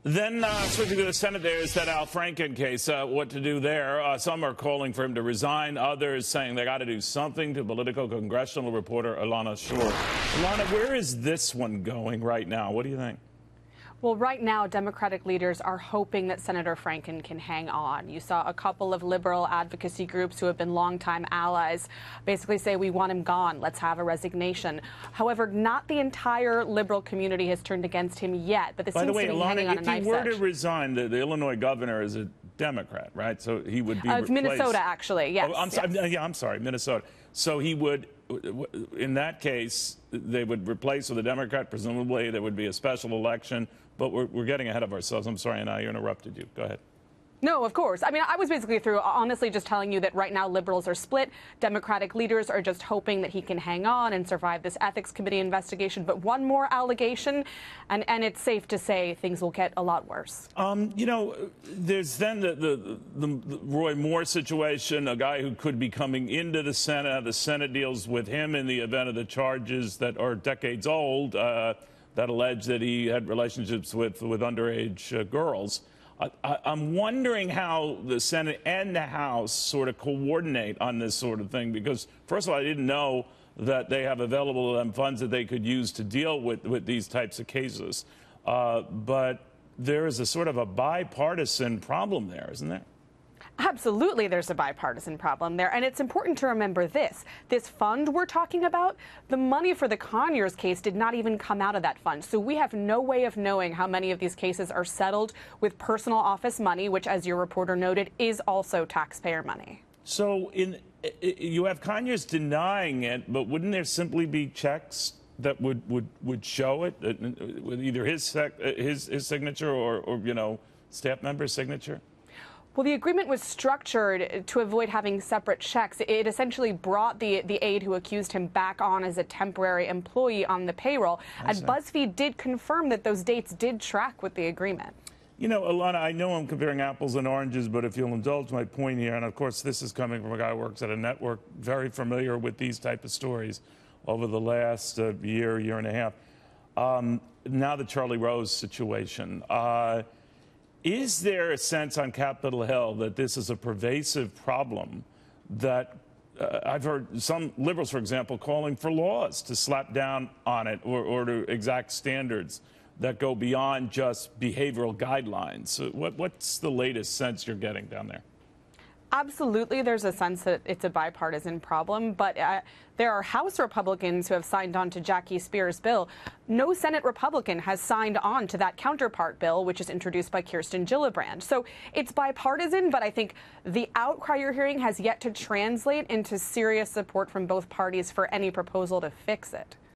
Then switching to the Senate, there's that Franken case. What to do there? Some are calling for him to resign. Others saying they got to do something. To Politico congressional reporter Elana Schor. Elana, where is this one going right now? What do you think? Well, right now, Democratic leaders are hoping that Senator Franken can hang on. You saw a couple of liberal advocacy groups who have been longtime allies basically say, we want him gone. Let's have a resignation. However, not the entire liberal community has turned against him yet. But this seems to be hanging on a knife's edge. By the way, Elana, if he were to resign, the Illinois governor is a Democrat, right? So he would be replaced. Minnesota, actually, yes. Oh, I'm sorry, Minnesota. So he would, in that case, they would replace with a Democrat. Presumably, there would be a special election. But we're getting ahead of ourselves. I'm sorry, Anna, I interrupted you. Go ahead. No, of course. I mean, I was basically honestly just telling you that right now liberals are split. Democratic leaders are just hoping that he can hang on and survive this ethics committee investigation. But one more allegation, and it's safe to say things will get a lot worse. You know, there's then the Roy Moore situation, a guy who could be coming into the Senate. The Senate deals with him in the event of the charges that are decades old, that allege that he had relationships with underage girls. I'm wondering how the Senate and the House sort of coordinate on this sort of thing, because, first of all, I didn't know that they have available to them funds that they could use to deal with these types of cases. But there is a sort of a bipartisan problem there, isn't there? Absolutely, there's a bipartisan problem there. And it's important to remember this fund we're talking about, the money for the Conyers case did not even come out of that fund. So we have no way of knowing how many of these cases are settled with personal office money, which, as your reporter noted, is also taxpayer money. So you have Conyers denying it, but wouldn't there simply be checks that would show it with either his signature or you know, staff member's signature? Well, the agreement was structured to avoid having separate checks. It essentially brought the aide who accused him back on as a temporary employee on the payroll. And BuzzFeed did confirm that those dates did track with the agreement. You know, Elana, I know I'm comparing apples and oranges, but if you'll indulge my point here, and of course this is coming from a guy who works at a network very familiar with these type of stories over the last year and a half. Now the Charlie Rose situation. Is there a sense on Capitol Hill that this is a pervasive problem, that I've heard some liberals, for example, calling for laws to slap down on it or to exact standards that go beyond just behavioral guidelines? So what's the latest sense you're getting down there? Absolutely, there's a sense that it's a bipartisan problem, but there are House Republicans who have signed on to Jackie Spear's bill. No Senate Republican has signed on to that counterpart bill, which is introduced by Kirsten Gillibrand. So it's bipartisan, but I think the outcry you're hearing has yet to translate into serious support from both parties for any proposal to fix it.